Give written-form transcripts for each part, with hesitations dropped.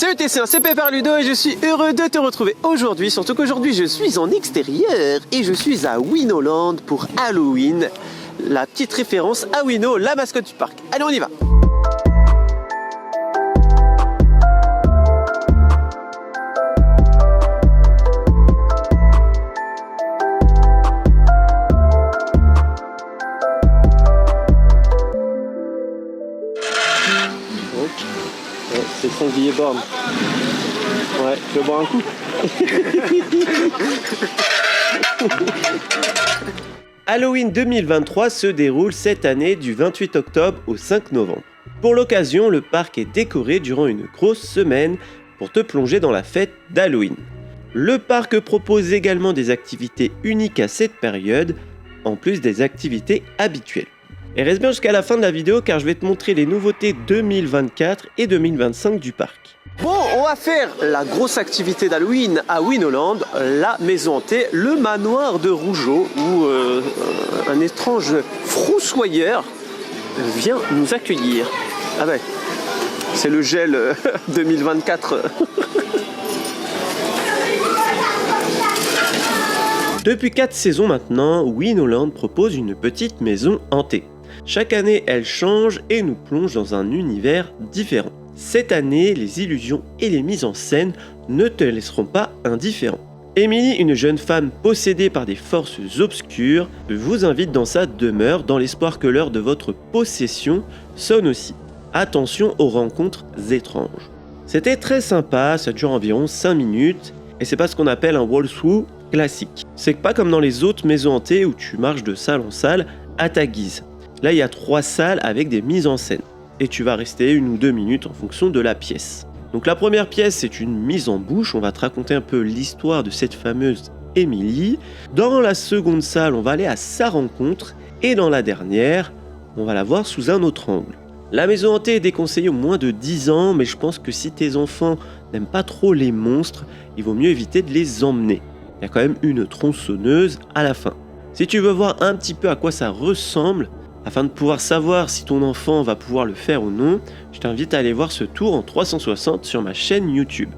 Salut TC1, c'est Pepper Ludo et je suis heureux de te retrouver aujourd'hui, surtout qu'aujourd'hui je suis en extérieur et je suis à Winoland pour Halloween, la petite référence à Winno, la mascotte du parc. Allez, on y va. C'est le sanglier borne. Ouais, tu veux boire un coup? Halloween 2023 se déroule cette année du 28 octobre au 5 novembre. Pour l'occasion, le parc est décoré durant une grosse semaine pour te plonger dans la fête d'Halloween. Le parc propose également des activités uniques à cette période, en plus des activités habituelles. Et reste bien jusqu'à la fin de la vidéo car je vais te montrer les nouveautés 2024 et 2025 du parc. Bon, on va faire la grosse activité d'Halloween à Winoland, la maison hantée, le manoir de Rougeau, où un étrange froussoyeur vient nous accueillir. Ah ouais, c'est le gel 2024. Depuis 4 saisons maintenant, Winoland propose une petite maison hantée. Chaque année, elle change et nous plonge dans un univers différent. Cette année, les illusions et les mises en scène ne te laisseront pas indifférent. Emily, une jeune femme possédée par des forces obscures, vous invite dans sa demeure dans l'espoir que l'heure de votre possession sonne aussi. Attention aux rencontres étranges. C'était très sympa, ça dure environ 5 minutes et c'est pas ce qu'on appelle un walkthrough classique. C'est pas comme dans les autres maisons hantées où tu marches de salle en salle à ta guise. Là, il y a 3 salles avec des mises en scène. Et tu vas rester 1 ou 2 minutes en fonction de la pièce. Donc la première pièce, c'est une mise en bouche. On va te raconter un peu l'histoire de cette fameuse Emily. Dans la seconde salle, on va aller à sa rencontre. Et dans la dernière, on va la voir sous un autre angle. La maison hantée est déconseillée aux moins de 10 ans, mais je pense que si tes enfants n'aiment pas trop les monstres, il vaut mieux éviter de les emmener. Il y a quand même une tronçonneuse à la fin. Si tu veux voir un petit peu à quoi ça ressemble, afin de pouvoir savoir si ton enfant va pouvoir le faire ou non, je t'invite à aller voir ce tour en 360 sur ma chaîne YouTube.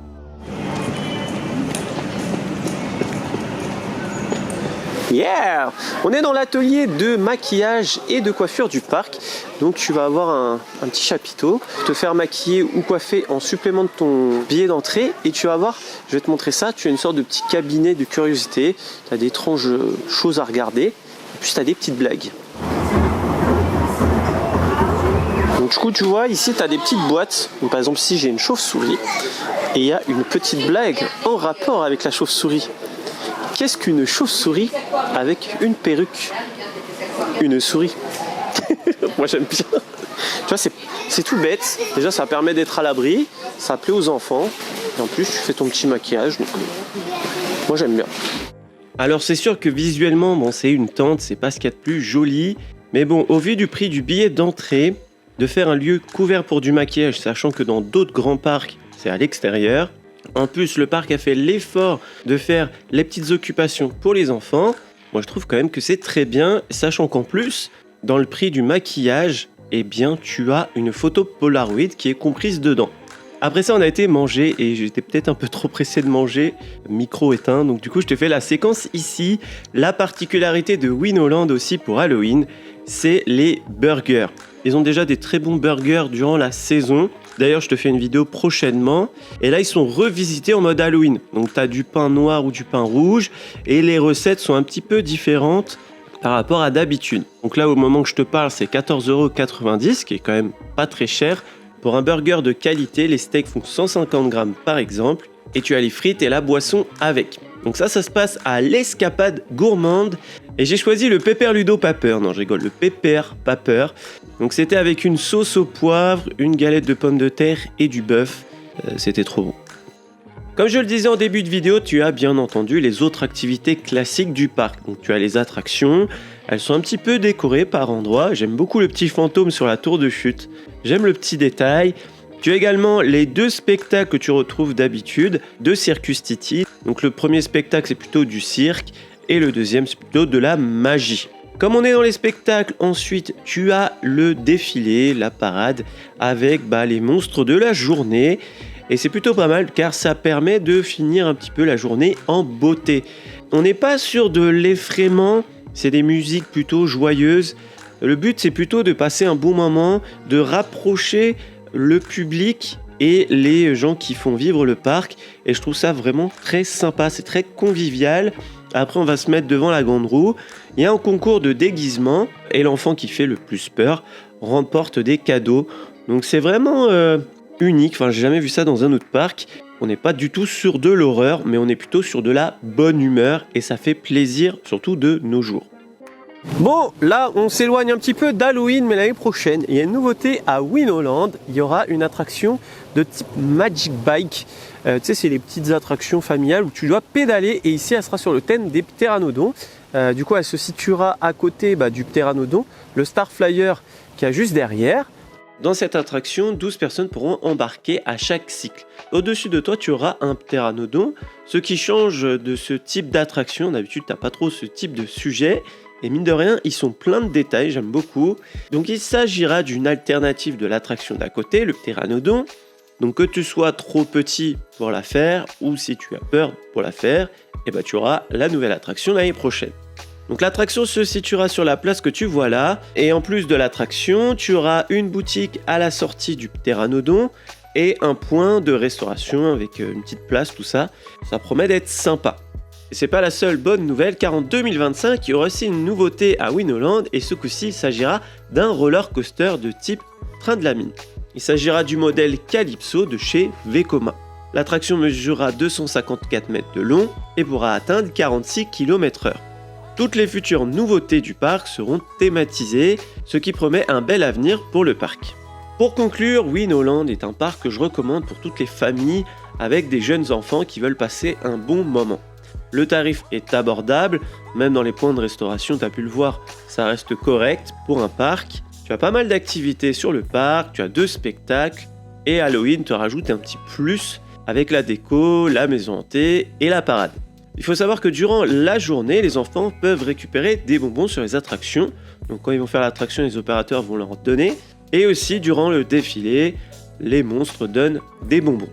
Yeah! On est dans l'atelier de maquillage et de coiffure du parc. Donc tu vas avoir un petit chapiteau pour te faire maquiller ou coiffer en supplément de ton billet d'entrée. Et tu vas voir, je vais te montrer ça, tu as une sorte de petit cabinet de curiosité. Tu as d'étranges choses à regarder. Et puis tu as des petites blagues. Donc du coup tu vois ici tu as des petites boîtes. Donc, par exemple ici j'ai une chauve-souris. Et il y a une petite blague en rapport avec la chauve-souris. Qu'est-ce qu'une chauve-souris avec une perruque? Une souris. Moi j'aime bien. Tu vois, c'est tout bête. Déjà ça permet d'être à l'abri, ça plaît aux enfants. Et en plus tu fais ton petit maquillage. Donc, moi j'aime bien. Alors c'est sûr que visuellement, bon, c'est une tente, c'est pas ce qu'il y a de plus joli. Mais bon, au vu du prix du billet d'entrée, de faire un lieu couvert pour du maquillage, sachant que dans d'autres grands parcs, c'est à l'extérieur. En plus, le parc a fait l'effort de faire les petites occupations pour les enfants. Moi, je trouve quand même que c'est très bien, sachant qu'en plus, dans le prix du maquillage, eh bien, tu as une photo Polaroid qui est comprise dedans. Après ça, on a été manger et j'étais peut-être un peu trop pressé de manger, micro éteint. Donc du coup, je te fais la séquence ici. La particularité de Winoland aussi pour Halloween, c'est les burgers. Ils ont déjà des très bons burgers durant la saison. D'ailleurs, je te fais une vidéo prochainement. Et là, ils sont revisités en mode Halloween. Donc, tu as du pain noir ou du pain rouge. Et les recettes sont un petit peu différentes par rapport à d'habitude. Donc là, au moment que je te parle, c'est 14,90 €, qui est quand même pas très cher. Pour un burger de qualité, les steaks font 150 grammes par exemple. Et tu as les frites et la boisson avec. Donc ça se passe à l'Escapade Gourmande. Et j'ai choisi le Pepper Ludo Papper. Non, je rigole, le Pepper Papper. Donc c'était avec une sauce au poivre, une galette de pommes de terre et du bœuf. C'était trop bon. Comme je le disais en début de vidéo, tu as bien entendu les autres activités classiques du parc. Donc tu as les attractions, elles sont un petit peu décorées par endroits. J'aime beaucoup le petit fantôme sur la tour de chute. J'aime le petit détail. Tu as également les 2 spectacles que tu retrouves d'habitude de Circus Titi. Donc le premier spectacle c'est plutôt du cirque et le deuxième c'est plutôt de la magie. Comme on est dans les spectacles, ensuite tu as le défilé, la parade avec les monstres de la journée. Et c'est plutôt pas mal car ça permet de finir un petit peu la journée en beauté. On n'est pas sur de l'effraiement, c'est des musiques plutôt joyeuses. Le but c'est plutôt de passer un bon moment, de rapprocher le public et les gens qui font vivre le parc. Et je trouve ça vraiment très sympa, c'est très convivial. Après on va se mettre devant la grande roue. Il y a un concours de déguisement et l'enfant qui fait le plus peur remporte des cadeaux. Donc c'est vraiment unique, j'ai jamais vu ça dans un autre parc. On n'est pas du tout sur de l'horreur, mais on est plutôt sur de la bonne humeur et ça fait plaisir, surtout de nos jours. Bon, là on s'éloigne un petit peu d'Halloween, mais l'année prochaine, il y a une nouveauté à Winoland. Il y aura une attraction de type Magic Bike. Tu sais, c'est les petites attractions familiales où tu dois pédaler et ici elle sera sur le thème des ptéranodons. Du coup elle se situera à côté du ptéranodon, le Star Flyer qui est juste derrière. Dans cette attraction, 12 personnes pourront embarquer à chaque cycle. Au-dessus de toi, tu auras un ptéranodon. Ce qui change de ce type d'attraction, d'habitude, tu n'as pas trop ce type de sujet. Et mine de rien, ils sont pleins de détails, j'aime beaucoup. Donc il s'agira d'une alternative de l'attraction d'à côté, le ptéranodon. Donc que tu sois trop petit pour la faire, ou si tu as peur pour la faire, tu auras la nouvelle attraction l'année prochaine. Donc l'attraction se situera sur la place que tu vois là, et en plus de l'attraction, tu auras une boutique à la sortie du ptéranodon et un point de restauration avec une petite place, tout ça. Ça promet d'être sympa. Et c'est pas la seule bonne nouvelle, car en 2025, il y aura aussi une nouveauté à Winoland, et ce coup-ci, il s'agira d'un roller coaster de type train de la mine. Il s'agira du modèle Calypso de chez Vekoma. L'attraction mesurera 254 mètres de long et pourra atteindre 46 km/h. Toutes les futures nouveautés du parc seront thématisées, ce qui promet un bel avenir pour le parc. Pour conclure, Winoland est un parc que je recommande pour toutes les familles avec des jeunes enfants qui veulent passer un bon moment. Le tarif est abordable, même dans les points de restauration, tu as pu le voir, ça reste correct pour un parc. Tu as pas mal d'activités sur le parc, tu as 2 spectacles et Halloween te rajoute un petit plus avec la déco, la maison hantée et la parade. Il faut savoir que durant la journée, les enfants peuvent récupérer des bonbons sur les attractions. Donc quand ils vont faire l'attraction, les opérateurs vont leur donner. Et aussi durant le défilé, les monstres donnent des bonbons.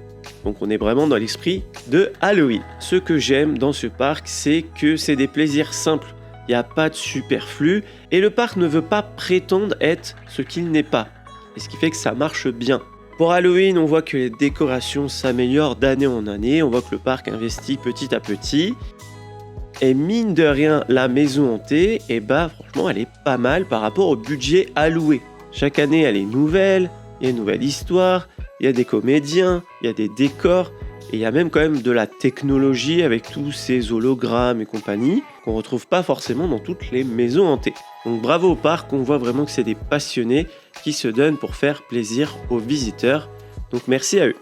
Donc on est vraiment dans l'esprit de Halloween. Ce que j'aime dans ce parc, c'est que c'est des plaisirs simples. Il n'y a pas de superflu. Et le parc ne veut pas prétendre être ce qu'il n'est pas. Et ce qui fait que ça marche bien. Pour Halloween, on voit que les décorations s'améliorent d'année en année, on voit que le parc investit petit à petit. Et mine de rien, la maison hantée, franchement, elle est pas mal par rapport au budget alloué. Chaque année, elle est nouvelle, il y a une nouvelle histoire, il y a des comédiens, il y a des décors, et il y a même quand même de la technologie avec tous ces hologrammes et compagnie qu'on retrouve pas forcément dans toutes les maisons hantées. Donc bravo au parc, on voit vraiment que c'est des passionnés qui se donnent pour faire plaisir aux visiteurs. Donc merci à eux.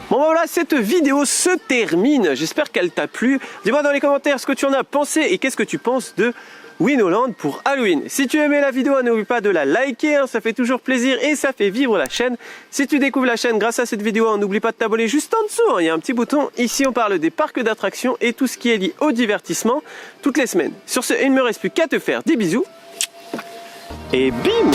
Bon voilà, cette vidéo se termine. J'espère qu'elle t'a plu. Dis-moi dans les commentaires ce que tu en as pensé et qu'est-ce que tu penses de Winoland pour Halloween. Si tu aimais la vidéo, n'oublie pas de la liker, ça fait toujours plaisir et ça fait vivre la chaîne. Si tu découvres la chaîne grâce à cette vidéo, n'oublie pas de t'abonner juste en dessous. Il y a un petit bouton. Ici, on parle des parcs d'attractions et tout ce qui est lié au divertissement toutes les semaines. Sur ce, il ne me reste plus qu'à te faire des bisous. Et bim!